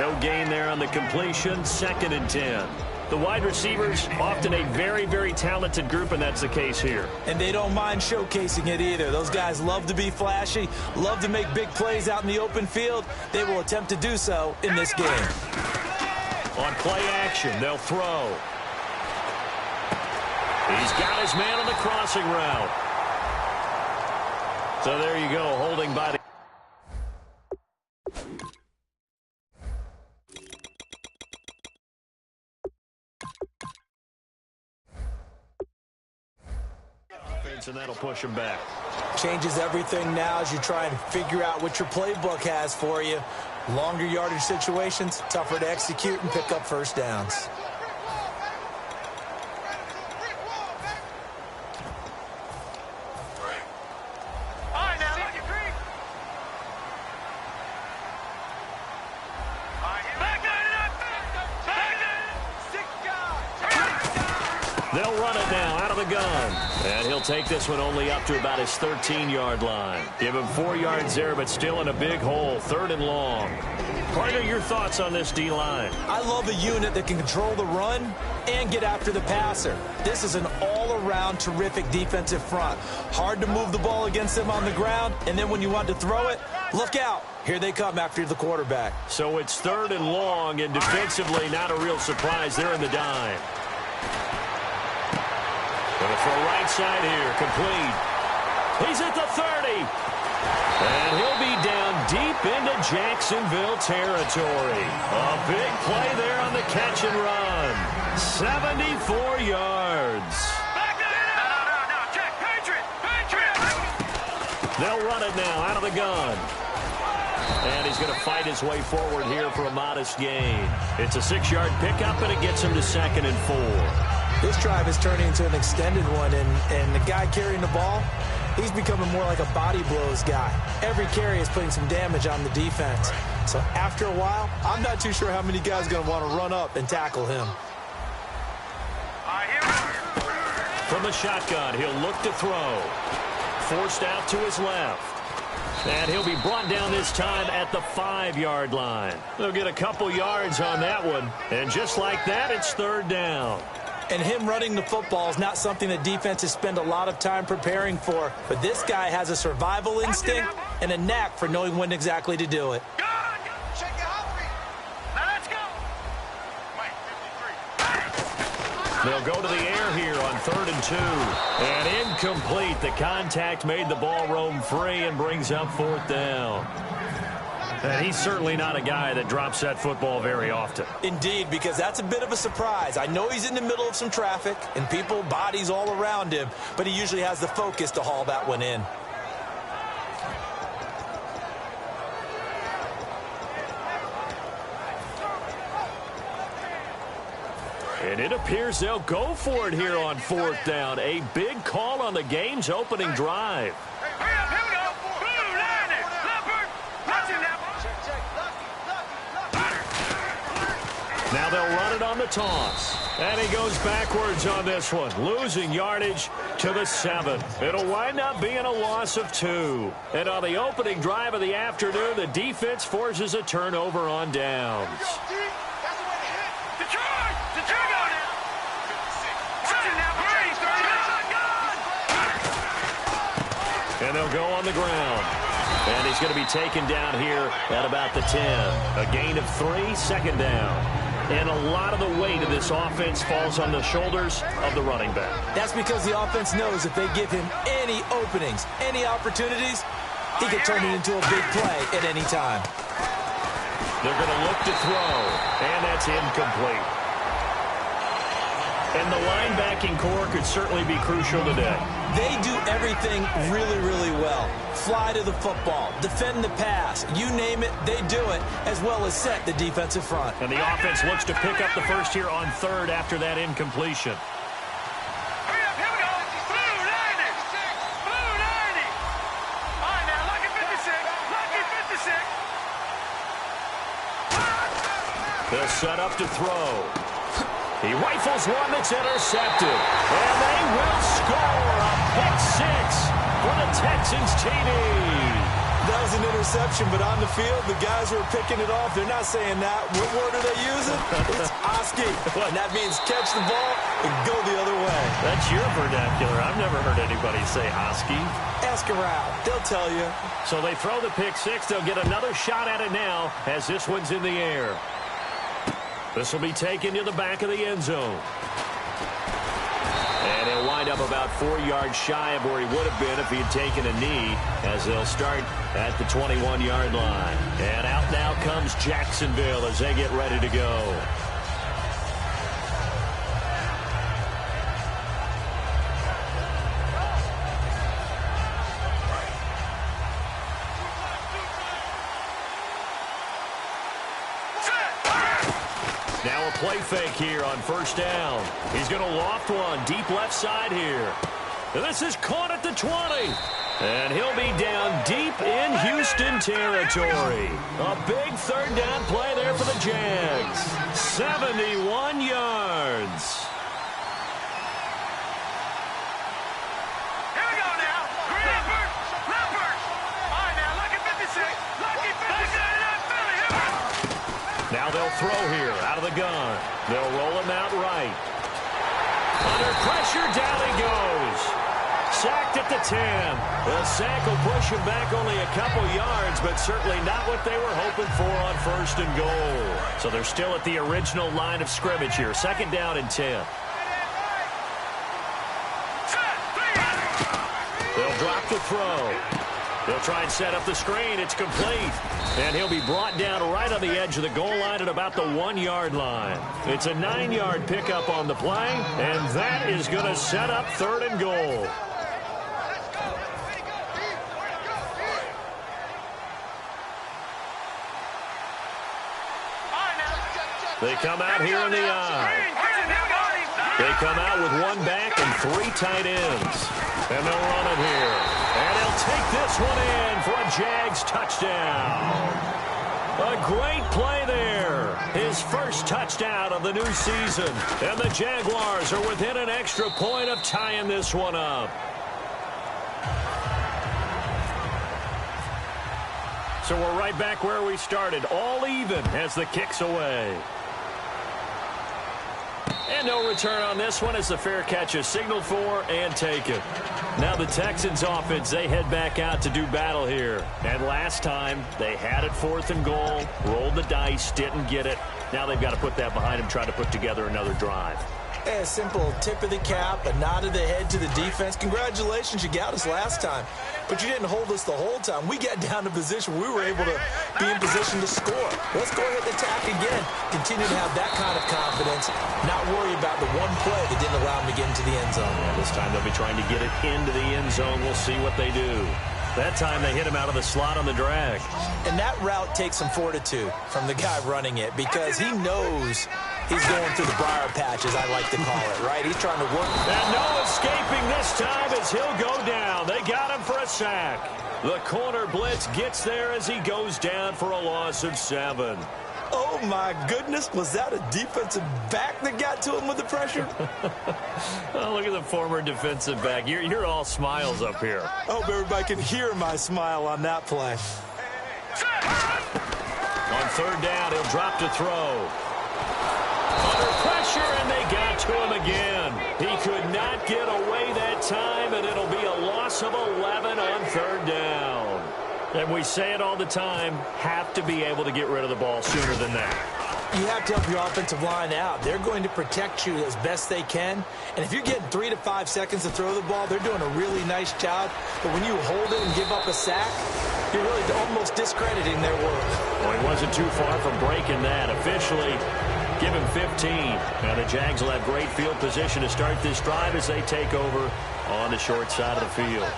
No gain there on the completion. 2nd and 10. The wide receivers, often a very, very talented group, and that's the case here. And they don't mind showcasing it either. Those guys love to be flashy, love to make big plays out in the open field. They will attempt to do so in this game. On play action, they'll throw. He's got his man on the crossing route. So there you go, holding by the... and that'll push him back. Changes everything now as you try and figure out what your playbook has for you. Longer yardage situations, tougher to execute and pick up first downs. They'll run it now out of the gun. And he'll take this one only up to about his 13-yard line. Give him 4 yards there, but still in a big hole. 3rd and long. Partner, your thoughts on this D-line? I love a unit that can control the run and get after the passer. This is an all-around terrific defensive front. Hard to move the ball against them on the ground, and then when you want to throw it, look out. Here they come after the quarterback. So it's 3rd and long, and defensively not a real surprise. They're in the dime. Going to throw right side here, complete. He's at the 30. And he'll be down deep into Jacksonville territory. A big play there on the catch and run. 74 yards. They'll run it now out of the gun. And he's going to fight his way forward here for a modest gain. It's a 6-yard pickup, and it gets him to 2nd and 4. This drive is turning into an extended one, and the guy carrying the ball, he's becoming more like a body blows guy. Every carry is putting some damage on the defense. So after a while, I'm not too sure how many guys are going to want to run up and tackle him. From the shotgun, he'll look to throw. Forced out to his left. And he'll be brought down this time at the 5-yard line. They'll get a couple yards on that one. And just like that, it's 3rd down. And him running the football is not something that defenses spend a lot of time preparing for. But this guy has a survival instinct and a knack for knowing when exactly to do it. They'll go to the air here on 3rd and 2. And incomplete. The contact made the ball roam free and brings up 4th down. And he's certainly not a guy that drops that football very often. Indeed, because that's a bit of a surprise. I know he's in the middle of some traffic and people, bodies all around him, but he usually has the focus to haul that one in. And it appears they'll go for it here on 4th down. A big call on the game's opening drive. Now they'll run it on the toss. And he goes backwards on this one, losing yardage to the 7. It'll wind up being a loss of 2. And on the opening drive of the afternoon, the defense forces a turnover on downs. And they'll go on the ground. And he's going to be taken down here at about the 10. A gain of 3, 2nd down. And a lot of the weight of this offense falls on the shoulders of the running back. That's because the offense knows if they give him any openings, any opportunities, he can turn it into a big play at any time. They're going to look to throw, and that's incomplete. And the linebacking core could certainly be crucial today. They do everything really, really well. Fly to the football, defend the pass, you name it, they do it, as well as set the defensive front. And the offense looks to pick up the first here on 3rd after that incompletion. They'll set up to throw. He rifles one that's intercepted. And they will score a pick 6 for the Texans TD. That was an interception, but on the field, the guys who are picking it off, they're not saying that. What word are they using? It's Oski. And that means catch the ball and go the other way. That's your vernacular. I've never heard anybody say Oski. Ask around. They'll tell you. So they throw the pick six. They'll get another shot at it now as this one's in the air. This will be taken to the back of the end zone. And he'll wind up about 4 yards shy of where he would have been if he had taken a knee, as they'll start at the 21-yard line. And out now comes Jacksonville as they get ready to go. Now a play fake here on first down. He's going to loft one deep left side here. And this is caught at the 20. And he'll be down deep in Houston territory. A big third down play there for the Jags. 71 yards. Here we go now. Leopard. All right, now, lucky 56. Lucky 56. Now they'll throw here out of the gun. They'll roll him out right. Under pressure, down he goes. Sacked at the 10. The sack will push him back only a couple yards, but certainly not what they were hoping for on first and goal. So they're still at the original line of scrimmage here. Second down and 10. They'll drop the throw. They'll try and set up the screen. It's complete. And he'll be brought down right on the edge of the goal line at about the 1-yard line. It's a 9-yard pickup on the play, and that is going to set up third and goal. They come out here in the eye. They come out with one back and 3 tight ends. And they'll run it here. And he'll take this one in for a Jags touchdown. A great play there. His first touchdown of the new season. And the Jaguars are within an extra point of tying this one up. So we're right back where we started. All even as the kick's away. And no return on this one as the fair catch is signaled for and taken. Now the Texans offense, they head back out to do battle here. And last time, they had it 4th and goal, rolled the dice, didn't get it. Now they've got to put that behind them, try to put together another drive. A simple tip of the cap, a nod of the head to the defense. Congratulations, you got us last time. But you didn't hold us the whole time. We got down to position. We were able to be in position to score. Let's go ahead and attack again. Continue to have that kind of confidence. Not worry about the one play that didn't allow them to get into the end zone. Yeah, this time they'll be trying to get it into the end zone. We'll see what they do. That time they hit him out of the slot on the drag. And that route takes some fortitude from the guy running it because he knows he's going through the briar patch, as I like to call it, right? He's trying to work. And no escaping this time as he'll go down. They got him for a sack. The corner blitz gets there as he goes down for a loss of 7. Oh, my goodness. Was that a defensive back that got to him with the pressure? Oh, look at the former defensive back. You're all smiles up here. I hope everybody can hear my smile on that play. On third down, he'll drop to throw. Under pressure, and they got to him again. He could not get away that time, and it'll be a loss of 11 on third down. And we say it all the time, have to be able to get rid of the ball sooner than that. You have to help your offensive line out. They're going to protect you as best they can. And if you're getting 3 to 5 seconds to throw the ball, they're doing a really nice job. But when you hold it and give up a sack, you're really almost discrediting their work. Well, he wasn't too far from breaking that. Officially, give him 15. Now the Jags will have great field position to start this drive as they take over on the short side of the field.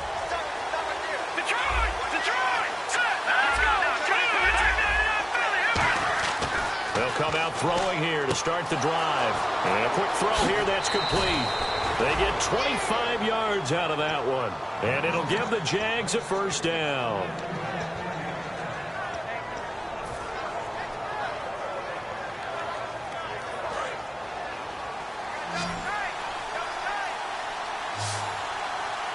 They'll come out throwing here to start the drive. And a quick throw here that's complete. They get 25 yards out of that one. And it'll give the Jags a first down.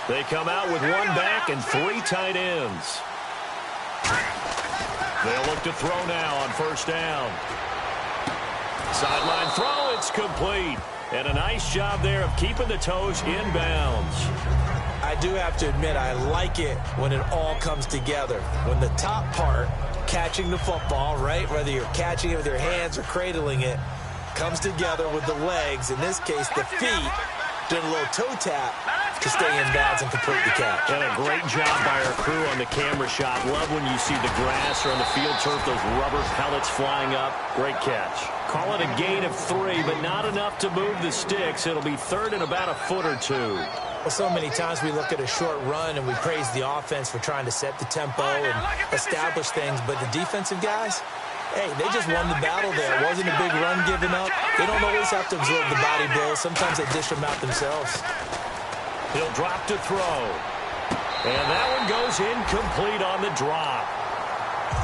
They come out with one back and 3 tight ends. They'll look to throw now on first down. Sideline throw, it's complete. And a nice job there of keeping the toes in bounds. I do have to admit, I like it when it all comes together. When the top part, catching the football, right, whether you're catching it with your hands or cradling it, comes together with the legs, in this case the feet, doing a little toe tap to stay in bounds and complete the catch. And a great job by our crew on the camera shot. Love when you see the grass or on the field turf, those rubber pellets flying up. Great catch. Call it a gain of 3, but not enough to move the sticks. It'll be third and about a foot or 2. Well, so many times we look at a short run and we praise the offense for trying to set the tempo and establish things, but the defensive guys, hey, they just won the battle there. It wasn't a big run given up. They don't always have to absorb the body blows. Sometimes they dish them out themselves. He'll drop to throw. And that one goes incomplete on the drop.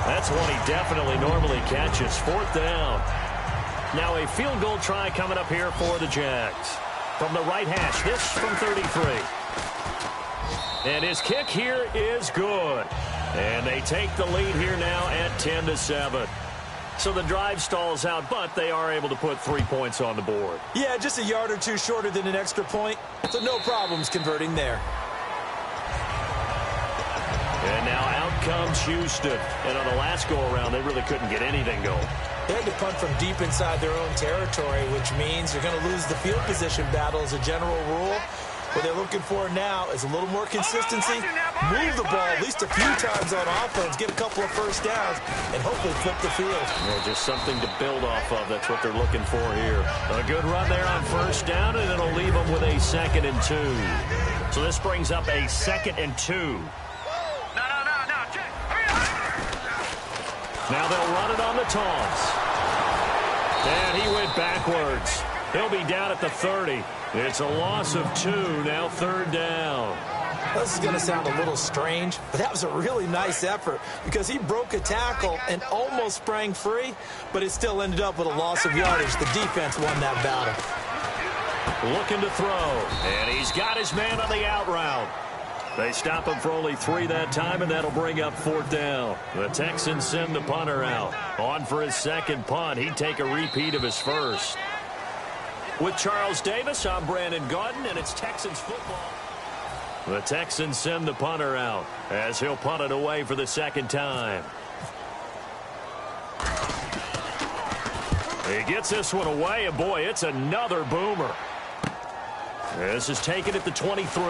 That's one he definitely normally catches. Fourth down. Now a field goal try coming up here for the Jags. From the right hash, this from 33. And his kick here is good. And they take the lead here now at 10-7. So the drive stalls out, but they are able to put 3 points on the board. Yeah, just a yard or two shorter than an extra point, so no problems converting there. And now out comes Houston. And on the last go-around, they really couldn't get anything going. They had to punt from deep inside their own territory, which means you're going to lose the field position battle as a general rule. What they're looking for now is a little more consistency, move the ball at least a few times on offense, get a couple of first downs, and hopefully flip the field. Yeah, just something to build off of. That's what they're looking for here. A good run there on first down, and it'll leave them with a 2nd and 2. So this brings up a 2nd and 2. Now they'll run it on the toss. And he went backwards. He'll be down at the 30. It's a loss of 2, now 3rd down. This is going to sound a little strange, but that was a really nice effort because he broke a tackle and almost sprang free, but it still ended up with a loss of yardage. The defense won that battle. Looking to throw, and he's got his man on the out route. They stop him for only 3 that time, and that'll bring up 4th down. The Texans send the punter out. On for his 2nd punt. He'd take a repeat of his first. With Charles Davis, I'm Brandon Gaudin, and it's Texans football. The Texans send the punter out as he'll punt it away for the 2nd time. He gets this one away, and boy, it's another boomer. This is taken at the 23.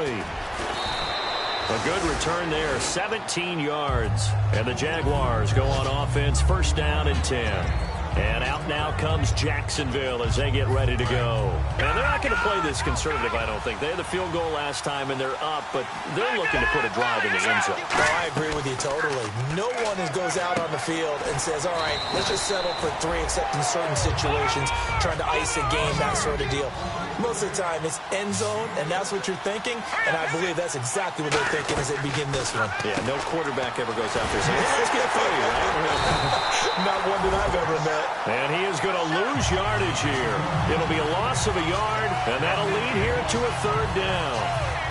A good return there, 17 yards. And the Jaguars go on offense, 1st down and 10. And out now comes Jacksonville as they get ready to go. And they're not going to play this conservative, I don't think. They had the field goal last time, and they're up, but they're looking to put a drive in the end zone. Oh, I agree with you totally. No one goes out on the field and says, all right, let's just settle for 3, except in certain situations, trying to ice a game, that sort of deal. Most of the time, it's end zone, and that's what you're thinking, and I believe that's exactly what they're thinking as they begin this one. Yeah, no quarterback ever goes out there saying, let's get 30, right? Not one that I've ever met. And he is going to lose yardage here. It'll be a loss of a yard, and that'll lead here to a 3rd down.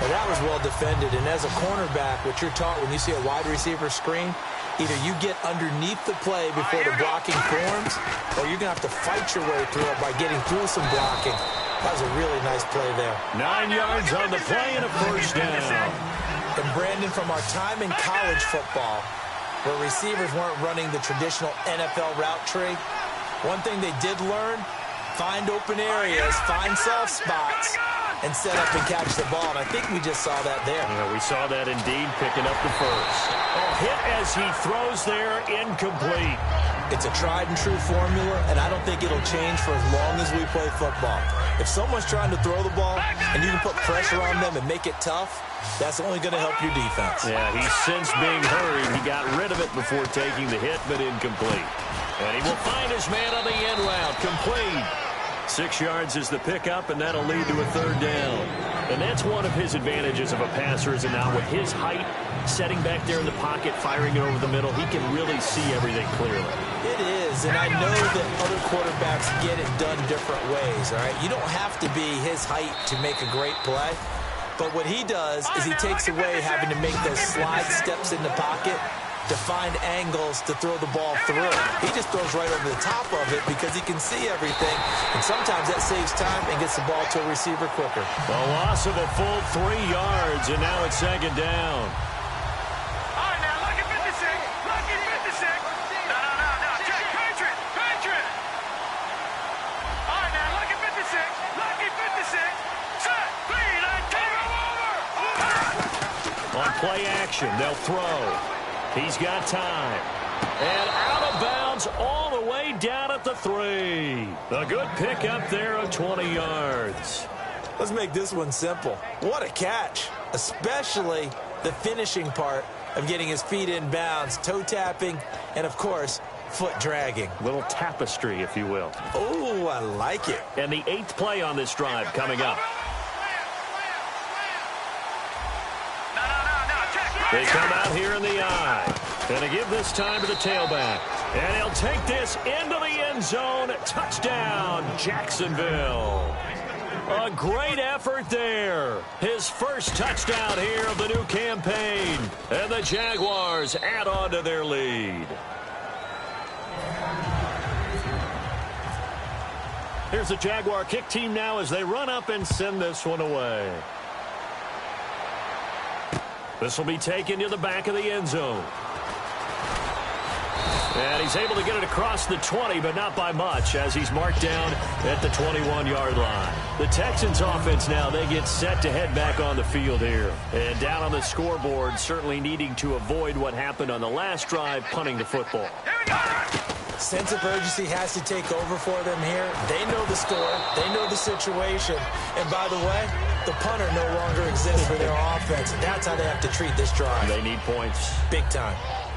Well, that was well defended, and as a cornerback, what you're taught when you see a wide receiver screen, either you get underneath the play before the blocking forms, or you're going to have to fight your way through it by getting through some blocking. That was a really nice play there. 9 yards on the play and a 1st down. And Brandon, from our time in college football, where receivers weren't running the traditional NFL route tree, one thing they did learn, find open areas, find soft spots, and set up and catch the ball. And I think we just saw that there. Yeah, we saw that indeed, picking up the first. Oh, hit as he throws there, incomplete. It's a tried and true formula, and I don't think it'll change for as long as we play football. If someone's trying to throw the ball and you can put pressure on them and make it tough, that's only going to help your defense. Yeah, he sensed being hurried. He got rid of it before taking the hit, but incomplete. And he will find his man on the end route, complete. 6 yards is the pickup, and that'll lead to a 3rd down. And that's one of his advantages of a passer, is now with his height, setting back there in the pocket, firing it over the middle, he can really see everything clearly. It is, and I know that other quarterbacks get it done different ways, all right? You don't have to be his height to make a great play, but what he does is he takes away having to make those slide steps in the pocket to find angles to throw the ball through. He just throws right over the top of it because he can see everything, and sometimes that saves time and gets the ball to a receiver quicker. A loss of a full 3 yards, and now it's second down. All right, now, lucky 56. Lucky 56. No. Check. Patriot. All right, now, lucky 56. Lucky 56. Set. Lead. And take him over. On play action, they'll throw. He's got time. And out of bounds all the way down at the 3. A good pickup there of 20 yards. Let's make this one simple. What a catch, especially the finishing part of getting his feet in bounds, toe tapping, and, of course, foot dragging. Little tapestry, if you will. Oh, I like it. And the 8th play on this drive coming up. They come out here in the eye. And they give this time to the tailback. And he'll take this into the end zone. Touchdown, Jacksonville. A great effort there. His first touchdown here of the new campaign. And the Jaguars add on to their lead. Here's the Jaguar kick team now as they run up and send this one away. This will be taken to the back of the end zone. And he's able to get it across the 20, but not by much, as he's marked down at the 21-yard line. The Texans offense now, they get set to head back on the field here. And down on the scoreboard, certainly needing to avoid what happened on the last drive, punting the football. Sense of urgency has to take over for them here. They know the score. They know the situation. And by the way, the punter no longer exists for their offense. That's how they have to treat this drive. They need points. Big time.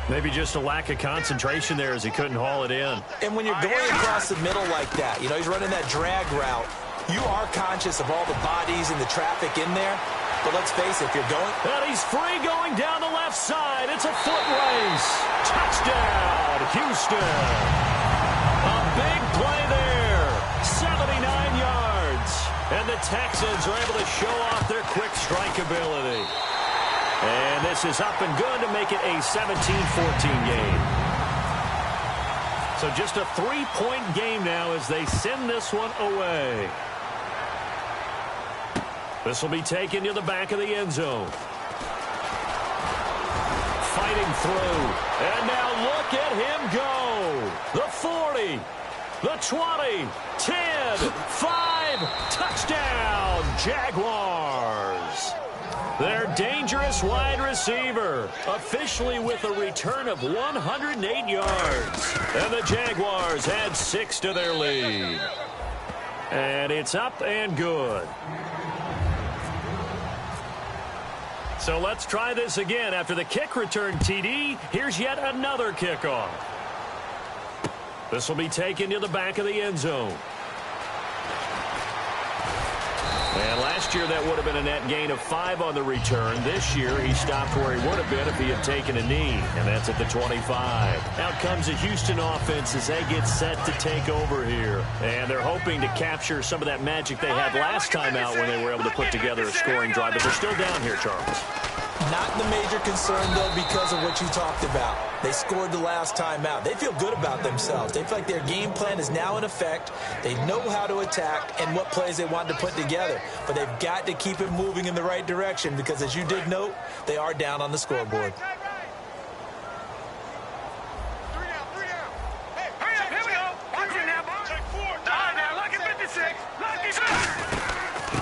Maybe just a lack of concentration there as he couldn't haul it in. And when you're going across the middle like that, you know, he's running that drag route, you are conscious of all the bodies and the traffic in there. But let's face it, if you're going... And he's free going down the left side. It's a foot race. Touchdown, Houston. A big play there. 79 yards. And the Texans are able to show off their quick strike ability. And this is up and good to make it a 17-14 game. So just a 3-point game now as they send this one away. This will be taken to the back of the end zone. Fighting through. And now look at him go. The 40, the 20, 10, 5, touchdown, Jaguars. Their dangerous wide receiver officially with a return of 108 yards. And the Jaguars add 6 to their lead. And it's up and good. So let's try this again. After the kick return TD, here's yet another kickoff. This will be taken to the back of the end zone. And last year that would have been a net gain of 5 on the return. This year he stopped where he would have been if he had taken a knee, and that's at the 25. Out comes the Houston offense as they get set to take over here. And they're hoping to capture some of that magic they had last time out when they were able to put together a scoring drive, but they're still down here, Charles. Not the major concern, though, because of what you talked about. They scored the last time out. They feel good about themselves. They feel like their game plan is now in effect. They know how to attack and what plays they want to put together. But they've got to keep it moving in the right direction because, as you did note, they are down on the scoreboard.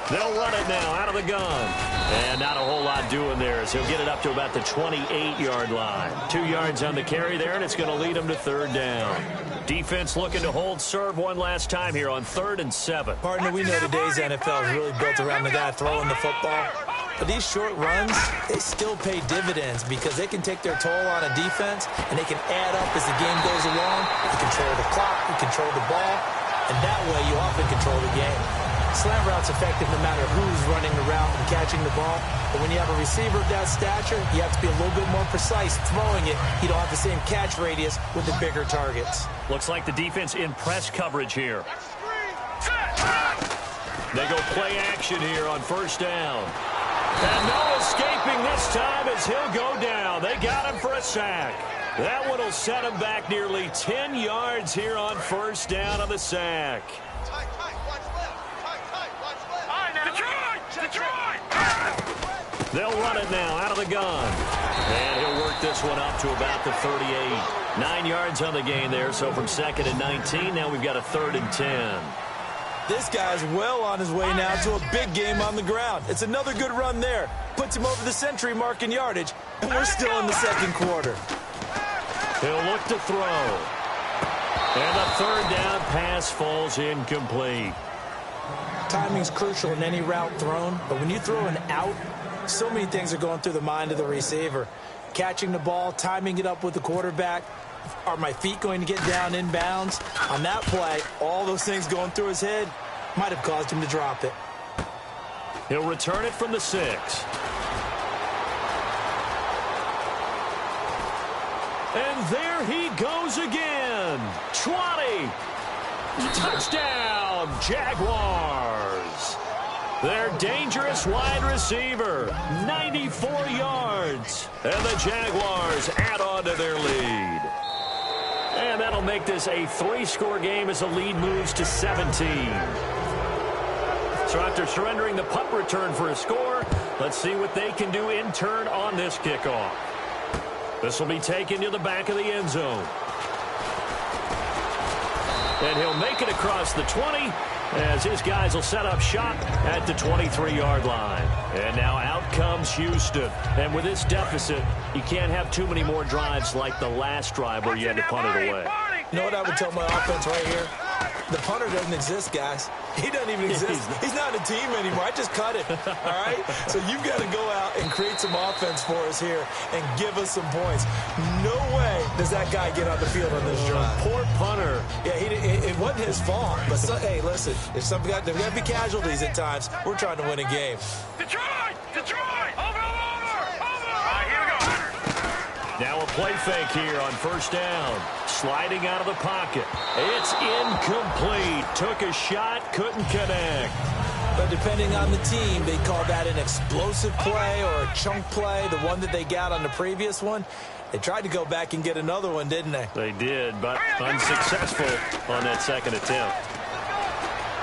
They'll run it now out of the gun. And not a whole lot doing there as he'll get it up to about the 28-yard line. 2 yards on the carry there, and it's going to lead him to third down. Defense looking to hold serve one last time here on 3rd and 7. Partner, we know today's NFL is really built around the guy throwing the football. But these short runs, they still pay dividends because they can take their toll on a defense, and they can add up as the game goes along. You control the clock, you control the ball, and that way you often control the game. Slant route's effective no matter who's running the route and catching the ball. But when you have a receiver of that stature, you have to be a little bit more precise throwing it. You don't have the same catch radius with the bigger targets. Looks like the defense in press coverage here. They go play action here on first down. And no escaping this time as he'll go down. They got him for a sack. That one will set him back nearly 10 yards here on first down on the sack. They'll run it now out of the gun. And he'll work this one up to about the 38. 9 yards on the gain there, so from 2nd and 19, now we've got a 3rd and 10. This guy's well on his way now to a big game on the ground. It's another good run there. Puts him over the century mark in yardage, and we're still in the second quarter. He'll look to throw. And the 3rd down pass falls incomplete. Timing's crucial in any route thrown, but when you throw an out, so many things are going through the mind of the receiver. Catching the ball, timing it up with the quarterback. Are my feet going to get down inbounds? On that play, all those things going through his head might have caused him to drop it. He'll return it from the 6. And there he goes again. 20. Touchdown, Jaguars. Their dangerous wide receiver, 94 yards. And the Jaguars add on to their lead. And that'll make this a 3-score game as the lead moves to 17. So after surrendering the punt return for a score, let's see what they can do in turn on this kickoff. This will be taken to the back of the end zone. And he'll make it across the 20 as his guys will set up shop at the 23-yard line. And now out comes Houston. And with this deficit, you can't have too many more drives like the last drive where you had to punt it away. You know what I would tell my offense right here? The punter doesn't exist, guys. He doesn't even exist. He's not a team anymore. I just cut it, all right? So you've got to go out and create some offense for us here and give us some points. No way does that guy get on the field on this drive. Poor punter. Yeah, it wasn't his fault. But, hey, listen, if there's got to be casualties at times, we're trying to win a game. Detroit! Over! All right, here we go. Now a play fake here on first down. Sliding out of the pocket. It's incomplete. Took a shot, couldn't connect. But depending on the team, they call that an explosive play or a chunk play, the one that they got on the previous one. They tried to go back and get another one, didn't they? They did, but unsuccessful on that second attempt.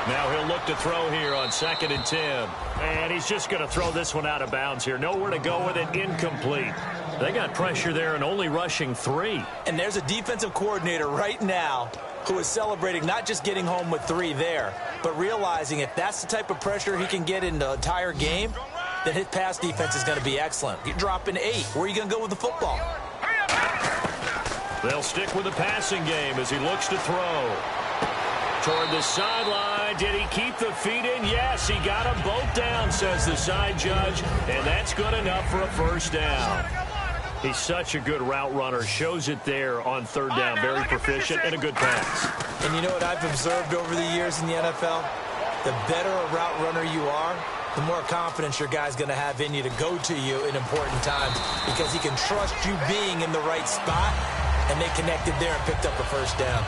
Now he'll look to throw here on 2nd and 10. And he's just going to throw this one out of bounds here. Nowhere to go with it, incomplete. They got pressure there and only rushing 3. And there's a defensive coordinator right now who is celebrating not just getting home with 3 there, but realizing if that's the type of pressure he can get in the entire game, then his pass defense is going to be excellent. You're dropping 8. Where are you going to go with the football? They'll stick with the passing game as he looks to throw. Toward the sideline. Did he keep the feet in? Yes, he got them both down, says the side judge. And that's good enough for a first down. He's such a good route runner. Shows it there on 3rd down. Very proficient and a good pass. And you know what I've observed over the years in the NFL? The better a route runner you are, the more confidence your guy's going to have in you to go to you in important times because he can trust you being in the right spot, and they connected there and picked up a first down.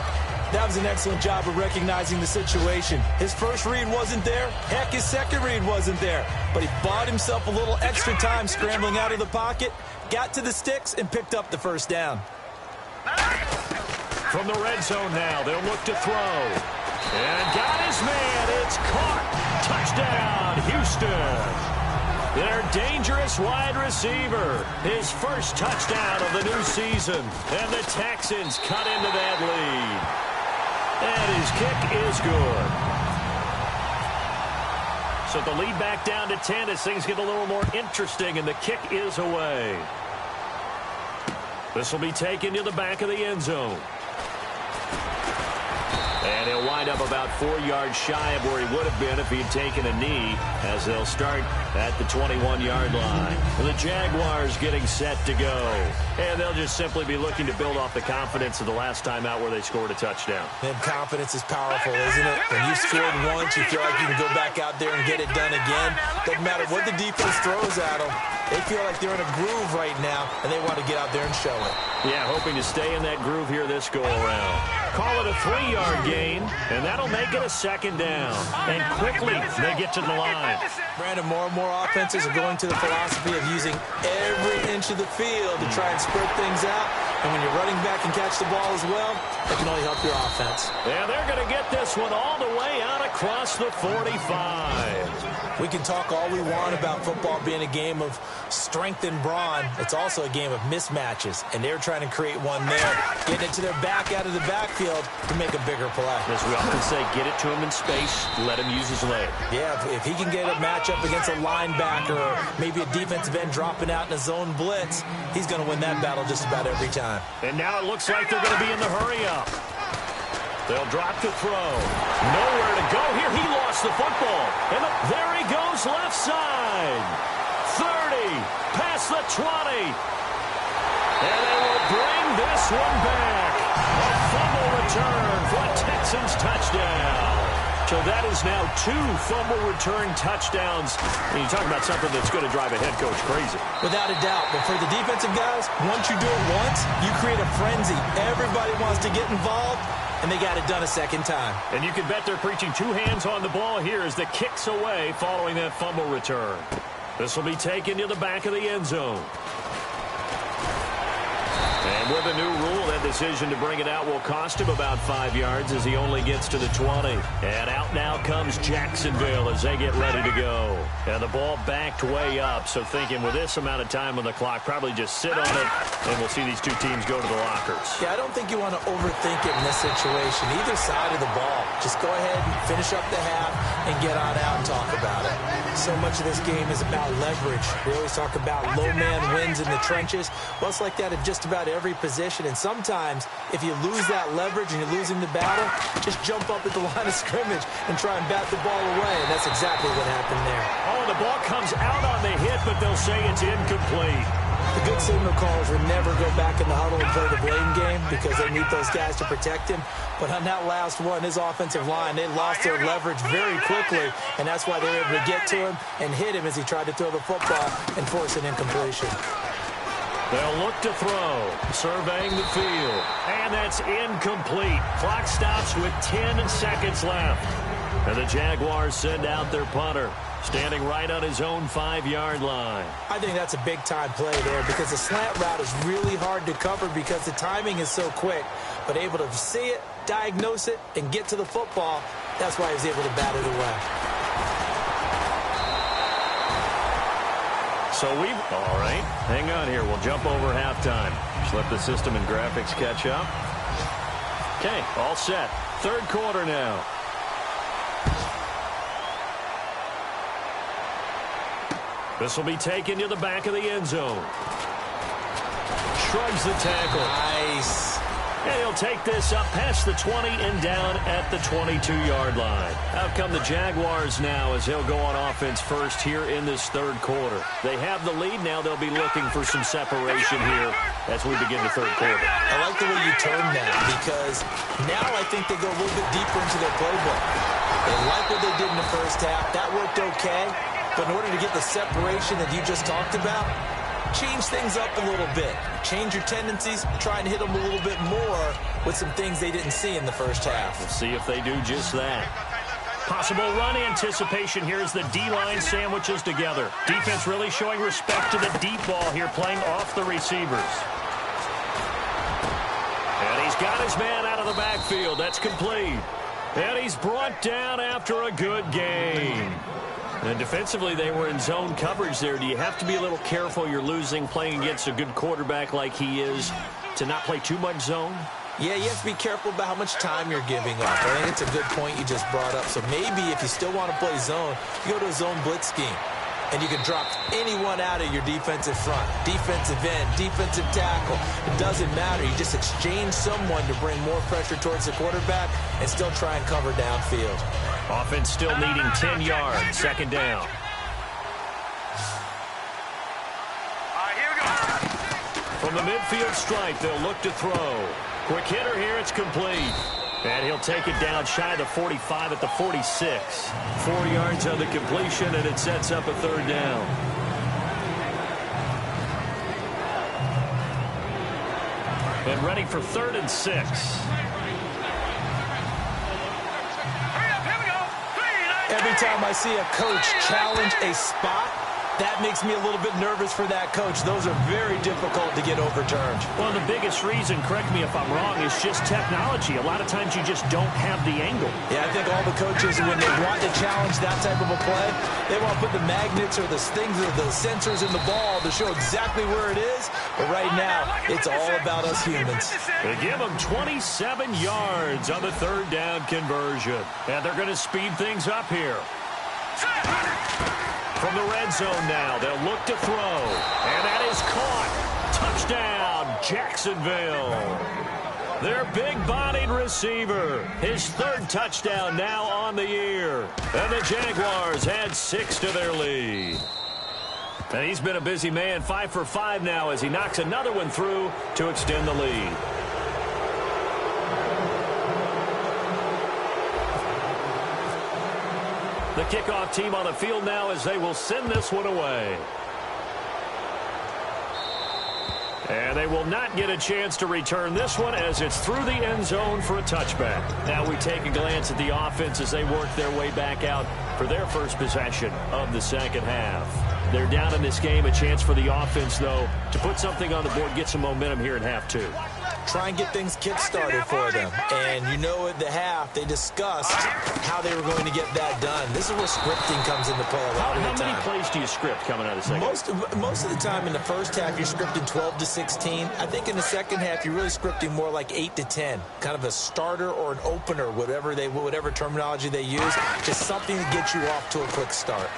That was an excellent job of recognizing the situation. His first read wasn't there. Heck, his second read wasn't there. But he bought himself a little extra time scrambling out of the pocket, got to the sticks, and picked up the first down. From the red zone now, they'll look to throw. And got his man. It's caught. Touchdown, Houston. Their dangerous wide receiver. His first touchdown of the new season. And the Texans cut into that lead. And his kick is good. So the lead back down to 10 as things get a little more interesting, and the kick is away. This will be taken to the back of the end zone. And he'll wind up about 4 yards shy of where he would have been if he had taken a knee, as they'll start at the 21-yard line. The Jaguars getting set to go. And they'll just simply be looking to build off the confidence of the last time out where they scored a touchdown. And confidence is powerful, isn't it? When you scored once, you feel like you can go back out there and get it done again. Doesn't matter what the defense throws at them. They feel like they're in a groove right now, and they want to get out there and show it. Yeah, hoping to stay in that groove here this go-around. Call it a 3-yard gain, and that'll make it a 2nd down. And quickly, they get to the line. Brandon, more and more offenses are going to the philosophy of using every inch of the field to try and spread things out. And when your running back can catch the ball as well, that can only help your offense. And they're going to get this one all the way out across the 45. We can talk all we want about football being a game of strength and brawn. It's also a game of mismatches, and they're trying to create one there, getting it to their back out of the backfield to make a bigger play. As we often say, get it to him in space, let him use his leg. Yeah, if he can get a matchup against a linebacker or maybe a defensive end dropping out in a zone blitz, he's going to win that battle just about every time. And now it looks like they're going to be in the hurry-up. They'll drop to throw. Nowhere to go here. He lost the football. And there he goes left side. 30, past the 20. And they will bring this one back. A fumble return for a Texans touchdown. So that is now 2 fumble return touchdowns. And you talk about something that's going to drive a head coach crazy. Without a doubt. But for the defensive guys, once you do it once, you create a frenzy. Everybody wants to get involved, and they got it done a second time. And you can bet they're preaching 2 hands on the ball here as the kick's away following that fumble return. This will be taken to the back of the end zone. And with a new rule, that decision to bring it out will cost him about 5 yards as he only gets to the 20. And out now comes Jacksonville as they get ready to go. And the ball backed way up, so thinking with this amount of time on the clock, probably just sit on it, and we'll see these 2 teams go to the lockers. Yeah, I don't think you want to overthink it in this situation. Either side of the ball. Just go ahead and finish up the half and get on out and talk about it. So much of this game is about leverage. We always talk about low man wins in the trenches. Well, it's like that in just about every position. And sometimes, if you lose that leverage and you're losing the battle, just jump up at the line of scrimmage and try and bat the ball away. And that's exactly what happened there. Oh, the ball comes out on the hit, but they'll say it's incomplete. The good signal callers would never go back in the huddle and play the blame game because they need those guys to protect him. But on that last one, his offensive line, they lost their leverage very quickly, and that's why they were able to get to him and hit him as he tried to throw the football and force an incompletion. They'll look to throw, surveying the field, and that's incomplete. Clock stops with 10 seconds left. And the Jaguars send out their punter, standing right on his own 5-yard line. I think that's a big-time play there because the slant route is really hard to cover because the timing is so quick. But able to see it, diagnose it, and get to the football, that's why he was able to bat it away. So all right, hang on here. We'll jump over halftime. Just let the system and graphics catch up. Okay, all set. 3rd quarter now. This will be taken to the back of the end zone. Shrugs the tackle. Nice. And he'll take this up past the 20 and down at the 22-yard line. Out come the Jaguars now as they'll go on offense first here in this 3rd quarter. They have the lead now. They'll be looking for some separation here as we begin the 3rd quarter. I like the way you turn that because now I think they go a little bit deeper into their playbook. They like what they did in the first half. That worked okay. But in order to get the separation that you just talked about, change things up a little bit. Change your tendencies, try and hit them a little bit more with some things they didn't see in the first half. We'll see if they do just that. Possible run anticipation here as the D-line sandwiches together. Defense really showing respect to the deep ball here, playing off the receivers. And he's got his man out of the backfield. That's complete. And he's brought down after a good gain. And defensively, they were in zone coverage there. Do you have to be a little careful? You're losing, playing against a good quarterback like he is, to not play too much zone? Yeah, you have to be careful about how much time you're giving up. I think it's a good point you just brought up. So maybe if you still want to play zone, you go to a zone blitz scheme. And you can drop anyone out of your defensive front, defensive end, defensive tackle. It doesn't matter. You just exchange someone to bring more pressure towards the quarterback and still try and cover downfield. Offense still needing 10 yards, 2nd down. All right, here we go. From the midfield stripe, they'll look to throw. Quick hitter here, it's complete. And he'll take it down shy of the 45 at the 46. 4 yards on the completion, and it sets up a 3rd down. And ready for 3rd and 6. Every time I see a coach challenge a spot, That makes me a little bit nervous for that coach. Those are very difficult to get overturned. Well, the biggest reason, correct me if I'm wrong, is just technology. A lot of times you just don't have the angle. Yeah, I think all the coaches, when they want to challenge that type of a play, they want to put the magnets or the things or the sensors in the ball to show exactly where it is. But right now, it's all about us humans. They give them 27 yards on the third down conversion. And they're going to speed things up here. From the red zone now, they'll look to throw. And that is caught. Touchdown, Jacksonville. Their big-bodied receiver. His third touchdown now on the year. And the Jaguars add 6 to their lead. And he's been a busy man, 5 for 5 now as he knocks another one through to extend the lead. The kickoff team on the field now as they will send this one away. And they will not get a chance to return this one as it's through the end zone for a touchback. Now we take a glance at the offense as they work their way back out for their first possession of the second half. They're down in this game. A chance for the offense, though, to put something on the board, get some momentum here in half 2. Try and get things kick-started for them. And you know at the half, they discussed how they were going to get that done. This is where scripting comes into play a lot of the time. How many plays do you script coming out of the second? Most of the time in the first half, you're scripting 12 to 16. I think in the second half, you're really scripting more like 8 to 10. Kind of a starter or an opener, whatever terminology they use. Just something to get you off to a quick start.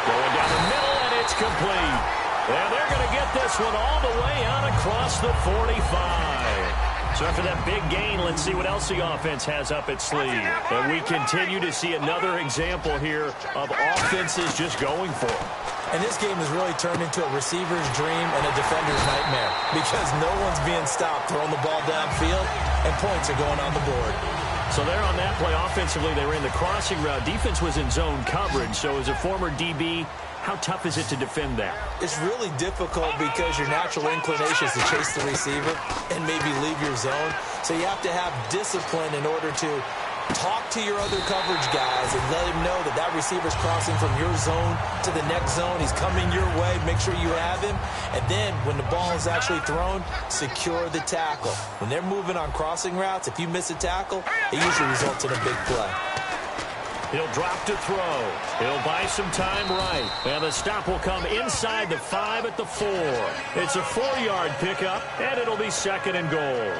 Going down the middle, and it's complete. And they're going to get this one all the way out across the 45. So after that big gain, let's see what else the offense has up its sleeve. And we continue to see another example here of offenses just going for it. And this game has really turned into a receiver's dream and a defender's nightmare because no one's being stopped throwing the ball downfield, and points are going on the board. So there on that play, offensively, they ran the crossing route. Defense was in zone coverage. So as a former DB, how tough is it to defend that? It's really difficult because your natural inclination is to chase the receiver and maybe leave your zone. So you have to have discipline in order to talk to your other coverage guys and let him know that that receiver's crossing from your zone to the next zone. He's coming your way. Make sure you have him. And then when the ball is actually thrown, secure the tackle. When they're moving on crossing routes, if you miss a tackle, it usually results in a big play. He'll drop to throw. He'll buy some time right. And the stop will come inside the 5 at the 4. It's a 4-yard pickup, and it'll be 2nd and goal.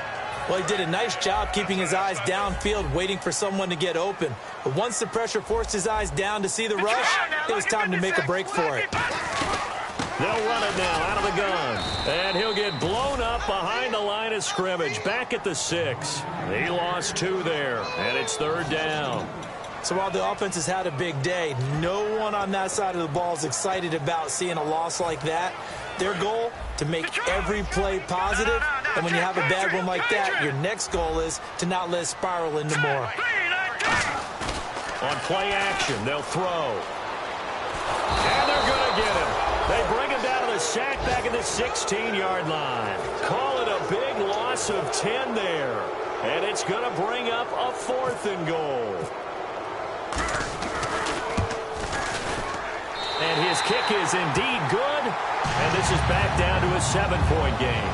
Well, he did a nice job keeping his eyes downfield, waiting for someone to get open. But once the pressure forced his eyes down to see the rush, it was time to make a break for it. They'll run it now out of the gun. And he'll get blown up behind the line of scrimmage. Back at the 6. He lost 2 there, and it's 3rd down. So while the offense has had a big day, no one on that side of the ball is excited about seeing a loss like that. Their goal, to make every play positive. And when you have a bad one like that, your next goal is to not let it spiral into more. On play action, they'll throw. And they're going to get him. They bring him down to the sack back at the 16-yard line. Call it a big loss of 10 there. And it's going to bring up a 4th and goal. And his kick is indeed good. And this is back down to a 7-point game.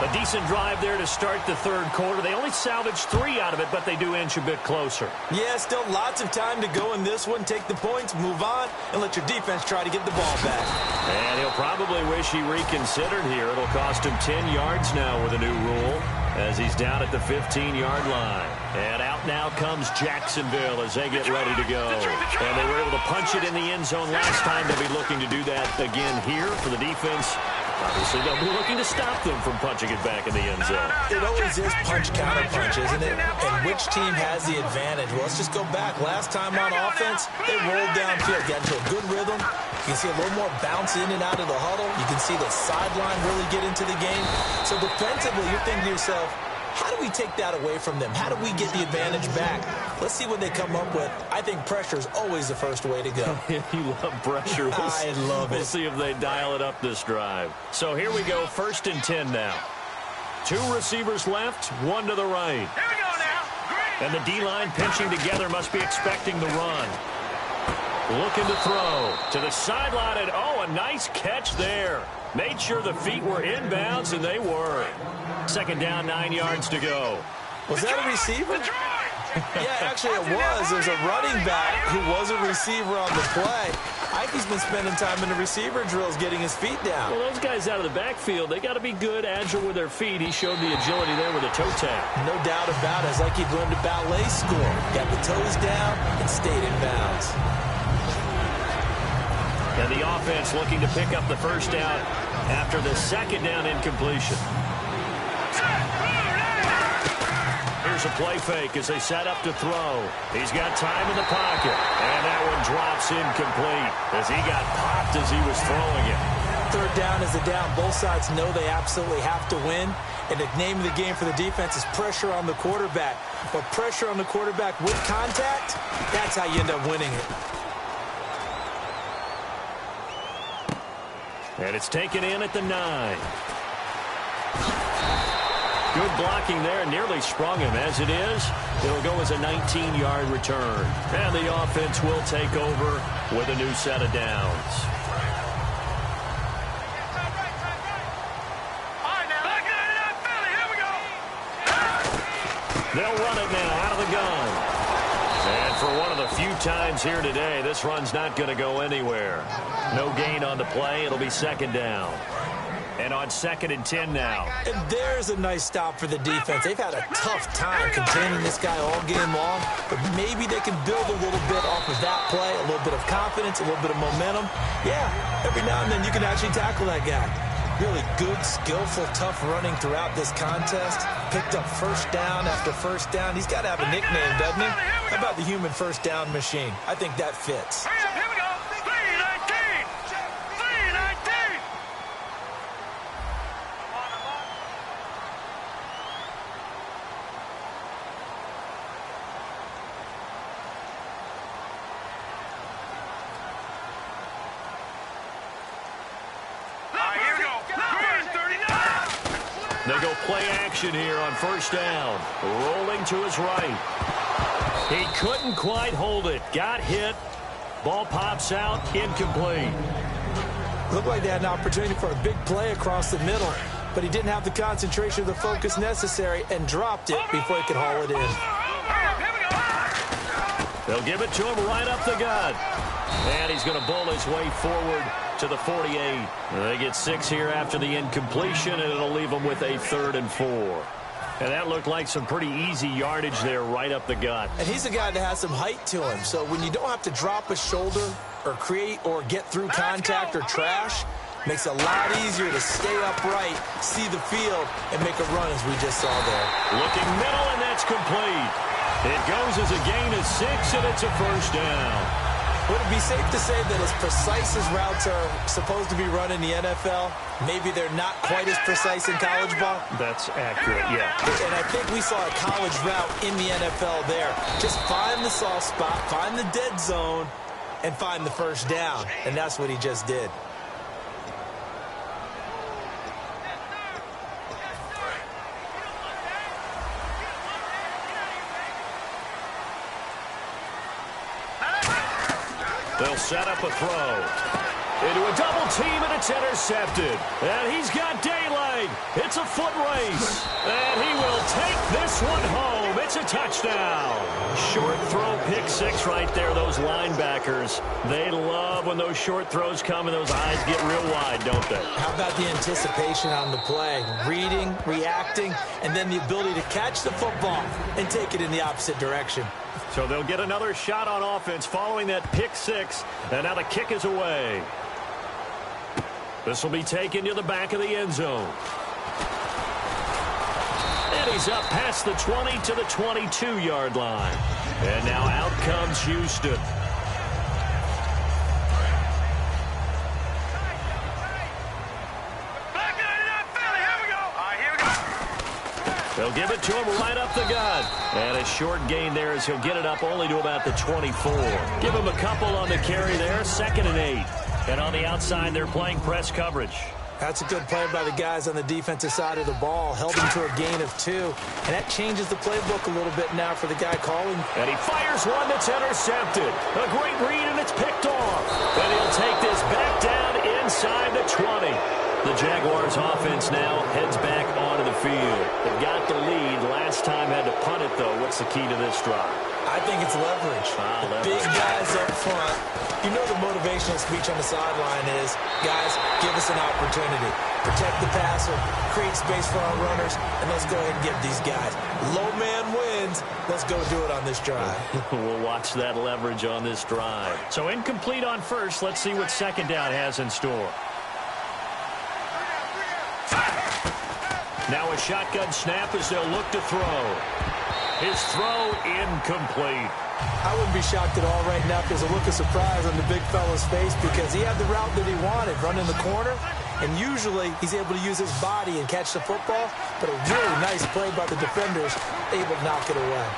A decent drive there to start the 3rd quarter. They only salvaged 3 out of it, but they do inch a bit closer. Yeah, still lots of time to go in this one. Take the points, move on, and let your defense try to get the ball back. And he'll probably wish he reconsidered here. It'll cost him 10 yards now with a new rule as he's down at the 15-yard line. And out now comes Jacksonville as they get ready to go. And they were able to punch it in the end zone last time. They'll be looking to do that again here for the defense. Obviously, they'll be looking to stop them from punching it back in the end zone. It always is punch-counter-punch, isn't it? And which team has the advantage? Well, let's just go back. Last time on offense, they rolled downfield, got into a good rhythm. You can see a little more bounce in and out of the huddle. You can see the sideline really get into the game. So defensively, you're thinking to yourself, how do we take that away from them? How do we get the advantage back? Let's see what they come up with. I think pressure is always the first way to go. You love pressure. I love it. We'll see if they dial it up this drive. So here we go, 1st and 10 now. 2 receivers left, 1 to the right. Here we go now. Green. And the D-line pinching together must be expecting the run. Looking to throw to the sideline, and oh, a nice catch there. Made sure the feet were inbounds, and they were. Second down, 9 yards to go. Was that a receiver? Yeah, actually it was. There's a running back who was a receiver on the play. I think he's been spending time in the receiver drills getting his feet down. Well, those guys out of the backfield, they got to be good, agile with their feet. He showed the agility there with a toe tap. No doubt about it. It's like he'd learned a ballet school. Got the toes down and stayed in bounds. And the offense looking to pick up the first down after the second down incompletion. Here's a play fake as they set up to throw. He's got time in the pocket. And that one drops incomplete as he got popped as he was throwing it. Third down is a down. Both sides know they absolutely have to win. And the name of the game for the defense is pressure on the quarterback. But pressure on the quarterback with contact, that's how you end up winning it. And it's taken in at the 9. Good blocking there, nearly sprung him. As it is, it'll go as a 19-yard return. And the offense will take over with a new set of downs. They'll run it now out of the gun. And for one of the few times here today, this run's not going to go anywhere. No gain on the play. It'll be second down. And on 2nd and 10 now. And there's a nice stop for the defense. They've had a tough time containing this guy all game long, but maybe they can build a little bit off of that play, a little bit of confidence, a little bit of momentum. Yeah, every now and then you can actually tackle that guy. Really good, skillful, tough running throughout this contest. Picked up first down after first down. He's got to have a nickname, doesn't he? How about the human first down machine? I think that fits. They go play action here on first down. Rolling to his right. He couldn't quite hold it. Got hit. Ball pops out. Incomplete. Looked like they had an opportunity for a big play across the middle, but he didn't have the concentration or the focus necessary and dropped it before he could haul it in. They'll give it to him right up the gut. And he's going to bull his way forward to the 48. They get 6 here after the incompletion, and it'll leave them with a 3rd and 4. And that looked like some pretty easy yardage there right up the gut. And he's a guy that has some height to him. So when you don't have to drop a shoulder or create or get through contact or trash, makes it a lot easier to stay upright, see the field, and make a run as we just saw there. Looking middle, and that's complete. It goes as a gain of 6, and it's a first down. Would it be safe to say that as precise as routes are supposed to be run in the NFL, maybe they're not quite as precise in college ball? That's accurate, yeah. And I think we saw a college route in the NFL there. Just find the soft spot, find the dead zone, and find the first down. And that's what he just did. They'll set up a throw. Into a double team, and it's intercepted. And he's got daylight. It's a foot race. And he will take this one home. It's a touchdown. Short throw, pick 6 right there. Those linebackers, they love when those short throws come and those eyes get real wide, don't they? How about the anticipation on the play? Reading, reacting, and then the ability to catch the football and take it in the opposite direction. So they'll get another shot on offense following that pick 6. And now the kick is away. This will be taken to the back of the end zone. And he's up past the 20 to the 22-yard line. And now out comes Houston. They'll give it to him right up the gut. And a short gain there as he'll get it up only to about the 24. Give him a couple on the carry there. 2nd and 8. And on the outside, they're playing press coverage. That's a good play by the guys on the defensive side of the ball. Held him to a gain of 2. And that changes the playbook a little bit now for the guy calling. And he fires one that's intercepted. A great read, and it's picked off. And he'll take this back down inside the 20. The Jaguars offense now heads back onto the field. They've got the lead. Last time had to punt it, though. What's the key to this drive? I think it's leverage. The big guys up front. You know the motivational speech on the sideline is, guys, give us an opportunity. Protect the passer, create space for our runners, and let's go ahead and get these guys. Low man wins. Let's go do it on this drive. We'll watch that leverage on this drive. So incomplete on first. Let's see what second down has in store. Now a shotgun snap as they'll look to throw. His throw incomplete. I wouldn't be shocked at all right now if there's a look of surprise on the big fella's face because he had the route that he wanted, running the corner, and usually he's able to use his body and catch the football, but a really nice play by the defenders, able to knock it away.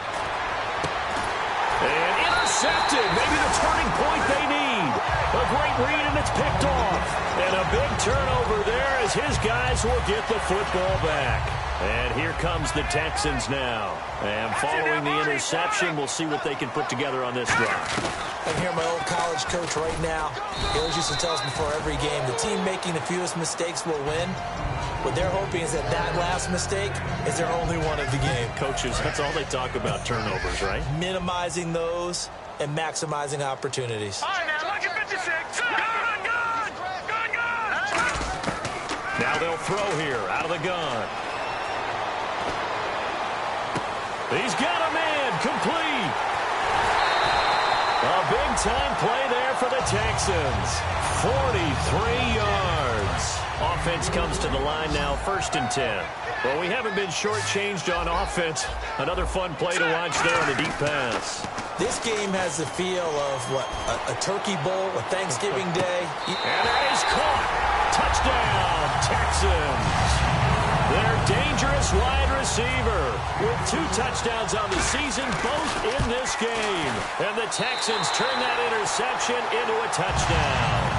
And intercepted, maybe the turning point they need. A great read, and it's picked off. And a big turnover there as his guys will get the football back. And here comes the Texans now. And following the interception, we'll see what they can put together on this drive. I hear my old college coach right now. He always used to tell us before every game, the team making the fewest mistakes will win. What they're hoping is that that last mistake is their only one of the game. Coaches, that's all they talk about, turnovers, right? Minimizing those and maximizing opportunities. All right, now, look at 56. Good. Now they'll throw here out of the gun. He's got a man complete. A big-time play there for the Texans. 43 yards. Offense comes to the line now, 1st and 10. Well, we haven't been shortchanged on offense. Another fun play to watch there on the deep pass. This game has the feel of, what, a turkey bowl, a Thanksgiving day. And that is caught. Touchdown, Texans. Their dangerous wide receiver with 2 touchdowns on the season, both in this game. And the Texans turn that interception into a touchdown.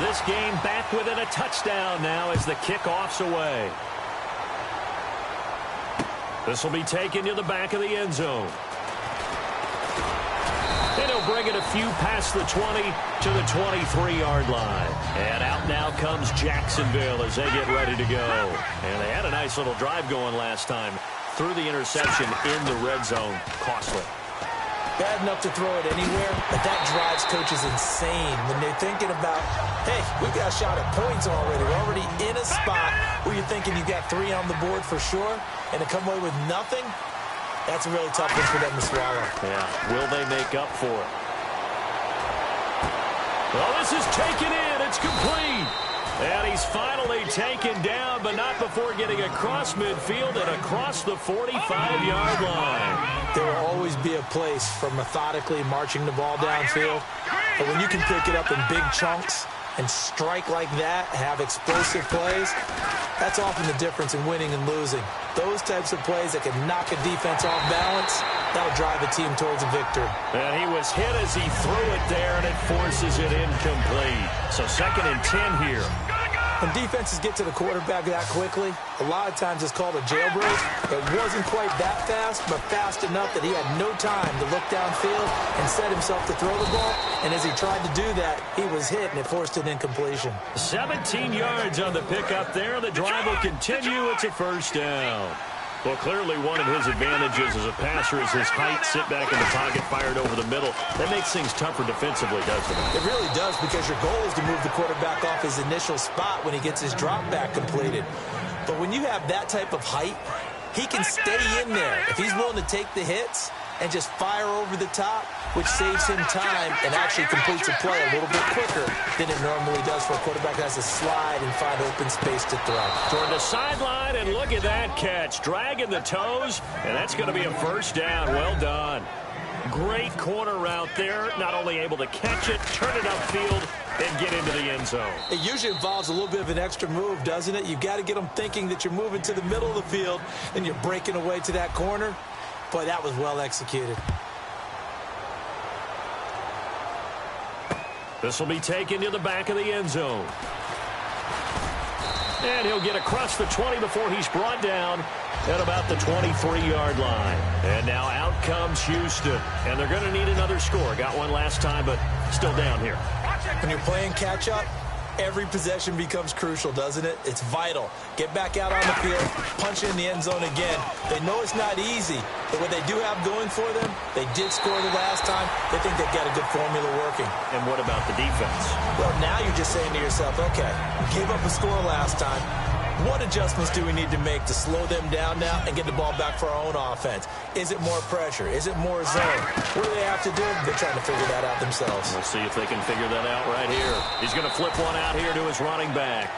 This game back within a touchdown now as the kickoff's away. This will be taken to the back of the end zone. And he'll bring it a few past the 20 to the 23-yard line. And out now comes Jacksonville as they get ready to go. And they had a nice little drive going last time. Threw the interception in the red zone. Costly. Bad enough to throw it anywhere, but that drives coaches insane when they're thinking about, hey, we got a shot at points already. We're already in a spot where you're thinking you got 3 on the board for sure, and to come away with nothing, that's a really tough one for them to swallow. Yeah, will they make up for it? Well, this is taken in. It's complete. And he's finally taken down, but not before getting across midfield and across the 45-yard line. There will always be a place for methodically marching the ball downfield, but when you can pick it up in big chunks and strike like that, have explosive plays, that's often the difference in winning and losing. Those types of plays that can knock a defense off balance, that'll drive a team towards a victory. And he was hit as he threw it there, and it forces it incomplete. So 2nd and 10 here. When defenses get to the quarterback that quickly, a lot of times it's called a jailbreak. It wasn't quite that fast, but fast enough that he had no time to look downfield and set himself to throw the ball. And as he tried to do that, he was hit, and it forced an incompletion. 17 yards on the pickup there. The drive will continue. It's a 1st down. Well, clearly one of his advantages as a passer is his height, sit back in the pocket, fired over the middle. That makes things tougher defensively, doesn't it? It really does, because your goal is to move the quarterback off his initial spot when he gets his drop back completed. But when you have that type of height, he can stay in there. If he's willing to take the hits and just fire over the top, which saves him time and actually completes a play a little bit quicker than it normally does for a quarterback that has to slide and find open space to throw. Toward the sideline, and look at that catch. Dragging the toes, and that's going to be a 1st down. Well done. Great corner route there. Not only able to catch it, turn it upfield, and get into the end zone. It usually involves a little bit of an extra move, doesn't it? You've got to get them thinking that you're moving to the middle of the field and you're breaking away to that corner. Boy, that was well executed. This will be taken to the back of the end zone. And he'll get across the 20 before he's brought down at about the 23-yard line. And now out comes Houston. And they're going to need another score. Got one last time, but still down here. When you're playing catch-up, every possession becomes crucial, doesn't it? It's vital. Get back out on the field, punch in the end zone again. They know it's not easy, but what they do have going for them, they did score the last time. They think they've got a good formula working. And what about the defense? Well, now you're just saying to yourself, okay, gave up a score last time. What adjustments do we need to make to slow them down now and get the ball back for our own offense? Is it more pressure? Is it more zone? What do they have to do? They're trying to figure that out themselves. We'll see if they can figure that out right here. He's going to flip one out here to his running back.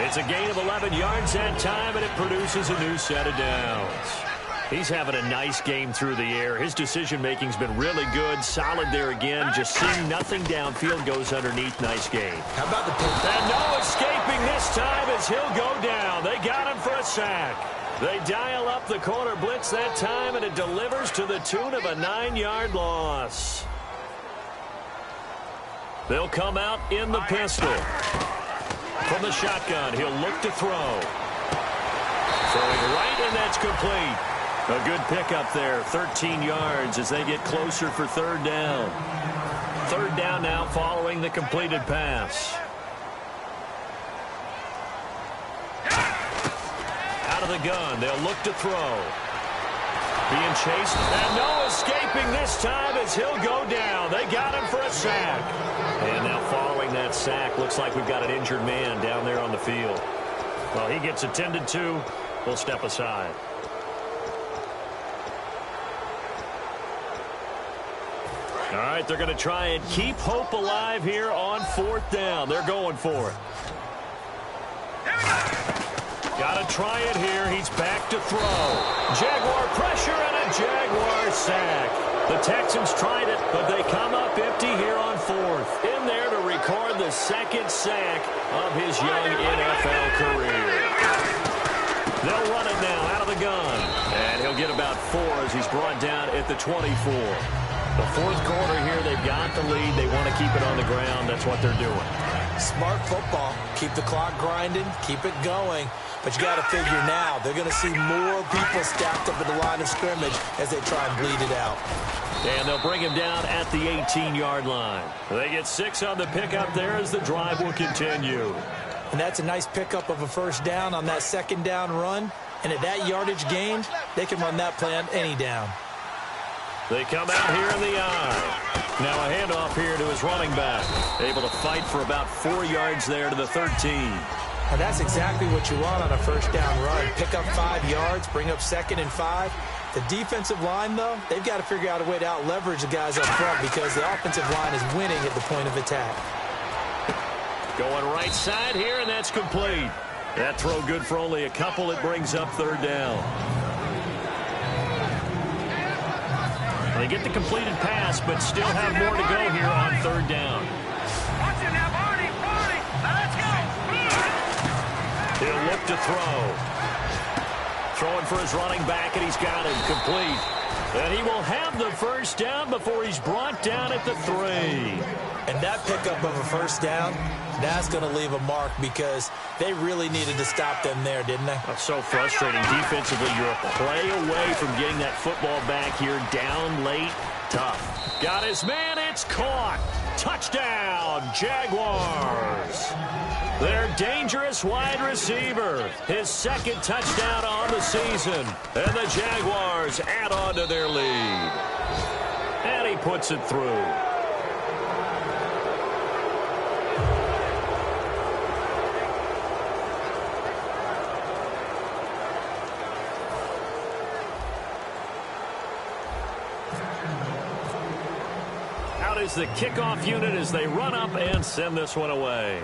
It's a gain of 11 yards that time, and it produces a new set of downs. He's having a nice game through the air. His decision-making's been really good. Solid there again. Just seeing nothing downfield, goes underneath. Nice game. How about the pick? And no escaping this time as he'll go down. They got him for a sack. They dial up the corner blitz that time, and it delivers to the tune of a 9-yard loss. They'll come out in the pistol. From the shotgun, he'll look to throw. Throwing right, and that's complete. A good pickup there, 13 yards as they get closer for third down. Third down now following the completed pass. Out of the gun, they'll look to throw. Being chased, and no escaping this time as he'll go down. They got him for a sack. And now following that sack, looks like we've got an injured man down there on the field. Well, he gets attended to. We'll step aside. All right, they're going to try and keep hope alive here on fourth down. They're going for it. Got to try it here. He's back to throw. Jaguar pressure and a Jaguar sack. The Texans tried it, but they come up empty here on fourth. In there to record the second sack of his young NFL career. They'll run it now out of the gun. And he'll get about 4 as he's brought down at the 24. The fourth quarter here, they've got the lead. They want to keep it on the ground. That's what they're doing. Smart football. Keep the clock grinding. Keep it going. But you got to figure now, they're going to see more people stacked up at the line of scrimmage as they try and bleed it out. And they'll bring him down at the 18-yard line. They get 6 on the pickup there as the drive will continue. And that's a nice pickup of a first down on that second down run. And at that yardage gained, they can run that play on any down. They come out here in the eye. Now a handoff here to his running back. Able to fight for about 4 yards there to the 13. And that's exactly what you want on a first down run. Pick up 5 yards, bring up 2nd and 5. The defensive line, though, they've got to figure out a way to out-leverage the guys up front because the offensive line is winning at the point of attack. Going right side here, and that's complete. That throw good for only a couple. It brings up third down. They get the completed pass, but still have more to go here on third down. Watch it now, Barney. Let's go. He'll look to throw. Throwing for his running back, and he's got him complete. And he will have the first down before he's brought down at the 3. And that pickup of a first down, that's going to leave a mark because they really needed to stop them there, didn't they? That's so frustrating. Defensively, you're a play away from getting that football back here. Down late, tough. Got his man, it's caught. Touchdown, Jaguars. Their dangerous wide receiver. His 2nd touchdown on the season. And the Jaguars add on to their lead. And he puts it through. Out is the kickoff unit as they run up and send this one away.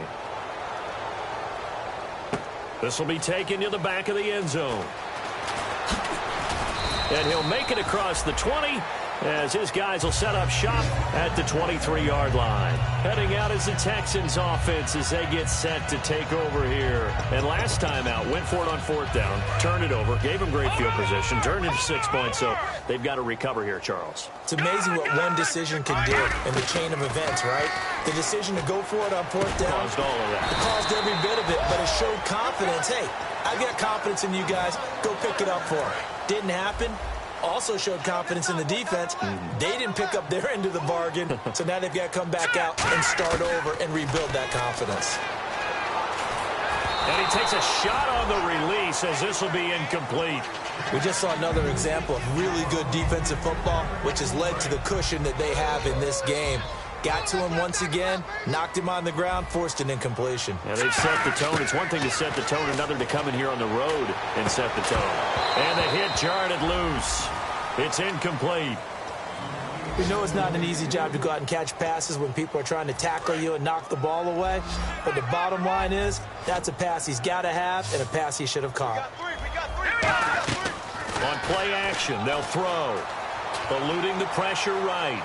This will be taken to the back of the end zone. And he'll make it across the 20 as his guys will set up shop at the 23-yard line. Heading out is the Texans offense as they get set to take over here. And last time out, went for it on 4th down, turned it over, gave them great field position, turned into 6 points, so they've got to recover here, Charles. It's amazing what one decision can do in the chain of events, right? The decision to go for it on 4th down Caused all of that. caused every bit of it, but it showed confidence. Hey, I've got confidence in you guys. Go pick it up for it. Didn't happen. Also showed confidence in the defense. They didn't pick up their end of the bargain, so now they've got to come back out and start over and rebuild that confidence. And he takes a shot on the release as this will be incomplete. We just saw another example of really good defensive football, which has led to the cushion that they have in this game. Got to him once again, knocked him on the ground, forced an incompletion. And they've set the tone. It's one thing to set the tone, another to come in here on the road and set the tone. And the hit jarred it loose. It's incomplete. We know it's not an easy job to go out and catch passes when people are trying to tackle you and knock the ball away. But the bottom line is, that's a pass he's got to have and a pass he should have caught. On play action, they'll throw. Eluding the pressure right.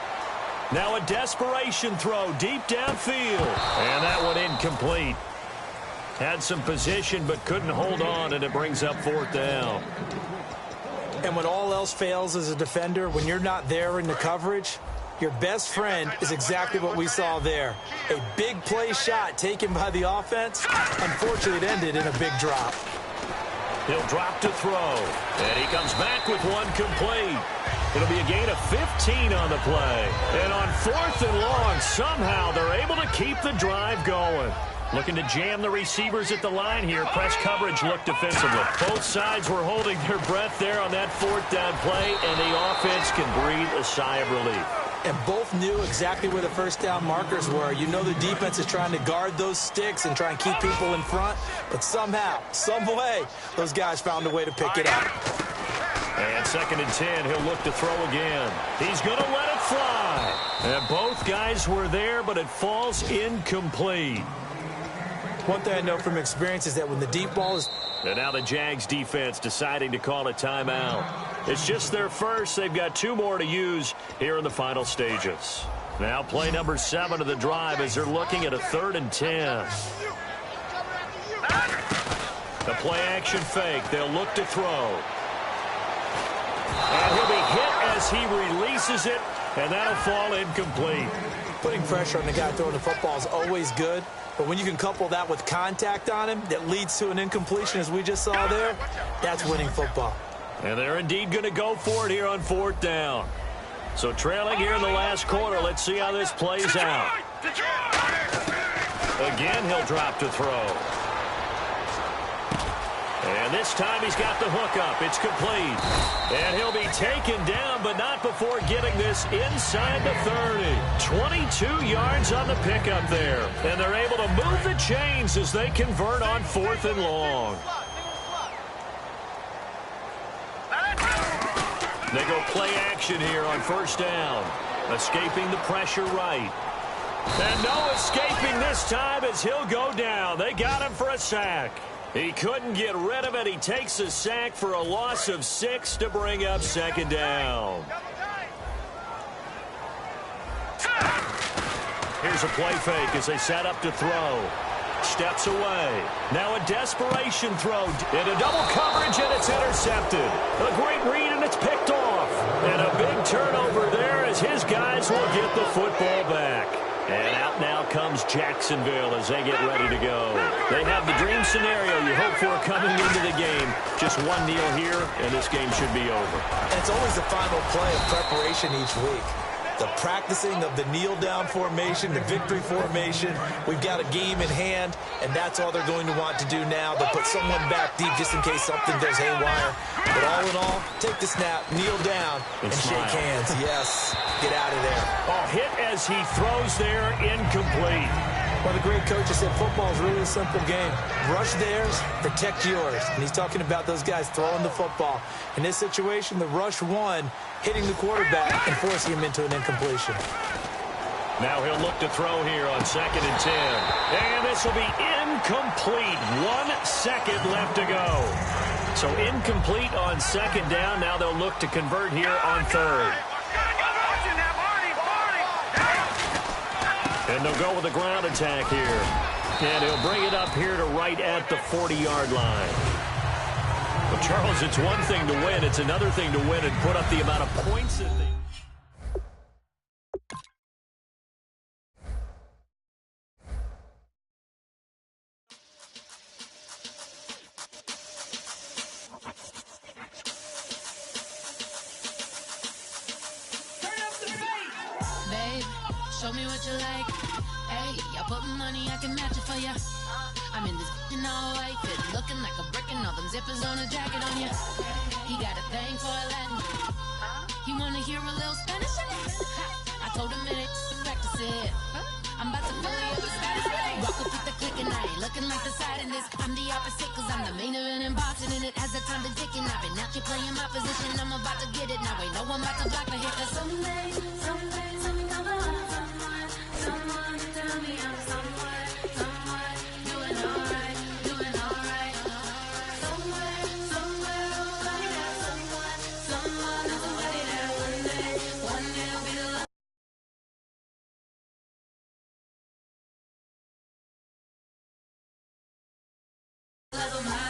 Now a desperation throw deep downfield. And that one incomplete. Had some position but couldn't hold on, and it brings up 4th down. And when all else fails as a defender, when you're not there in the coverage, your best friend is exactly what we saw there. A big play shot taken by the offense. Unfortunately, it ended in a big drop. He'll drop to throw. And he comes back with one complete. It'll be a gain of 15 on the play. And on 4th and long, somehow they're able to keep the drive going. Looking to jam the receivers at the line here. Press coverage looked defensively. Both sides were holding their breath there on that 4th down play, and the offense can breathe a sigh of relief. And both knew exactly where the first down markers were. You know the defense is trying to guard those sticks and try and keep people in front. But somehow, some way, those guys found a way to pick it up. And 2nd and 10, he'll look to throw again. He's going to let it fly. And both guys were there, but it falls incomplete. One thing I know from experience is that when the deep ball is... And now the Jags defense deciding to call a timeout. It's just their first. They've got 2 more to use here in the final stages. Now play number 7 of the drive as they're looking at a 3rd and 10. The play action fake. They'll look to throw. And he'll be hit as he releases it, and that'll fall incomplete. Putting pressure on the guy throwing the football is always good, but when you can couple that with contact on him that leads to an incompletion, as we just saw there, that's winning football. And they're indeed going to go for it here on 4th down. So trailing here in the last quarter, let's see how this plays out. Again, he'll drop to throw. And this time he's got the hook up. It's complete. And he'll be taken down, but not before getting this inside the 30. 22 yards on the pickup there. And they're able to move the chains as they convert on 4th and long. They go play action here on 1st down. Escaping the pressure right. And no escaping this time as he'll go down. They got him for a sack. He couldn't get rid of it. He takes a sack for a loss of 6 to bring up 2nd down. Here's a play fake as they set up to throw. Steps away. Now a desperation throw into double coverage, and it's intercepted. A great read, and it's picked off. And a big turnover there as his guys will get the football back. And out now comes Jacksonville as they get ready to go. They have the dream scenario you hope for coming into the game. Just one kneel here, and this game should be over. And it's always the final play of preparation each week. The practicing of the kneel-down formation, the victory formation. We've got a game in hand, and that's all they're going to want to do now. They'll put someone back deep just in case something goes haywire. But all in all, take the snap, kneel down, and shake hands. Yes, get out of there. Oh, hit as he throws there, incomplete. One of the great coaches said football is really a simple game. Rush theirs, protect yours. And he's talking about those guys throwing the football. In this situation, the rush won, hitting the quarterback and forcing him into an incompletion. Now he'll look to throw here on 2nd and 10. And this will be incomplete. 1 second left to go. So incomplete on 2nd down. Now they'll look to convert here on 3rd. And they'll go with a ground attack here. And he'll bring it up here to right at the 40-yard line. Well, Charles, it's one thing to win. It's another thing to win and put up the amount of points that they... Show me what you like. Hey, I put money, I can match it for ya. I'm in this in all white fit, looking like a brick and all them zippers on a jacket on ya. He got a thing for a Latin. He wanna hear a little Spanish in it. I told him it ain't to practice it. I'm about to fully up the status. Rock up with the click and I ain't looking like the side in this. I'm the opposite cause I'm the main event and boxing in it. As the time been ticking, I've been out here playing my position. I'm about to get it now. Ain't no one about to block the hit. Cause someday, something come along. Someone tell me I'm somewhere, doing alright. Somewhere, somebody got someone is somebody that one day will be the love. Of my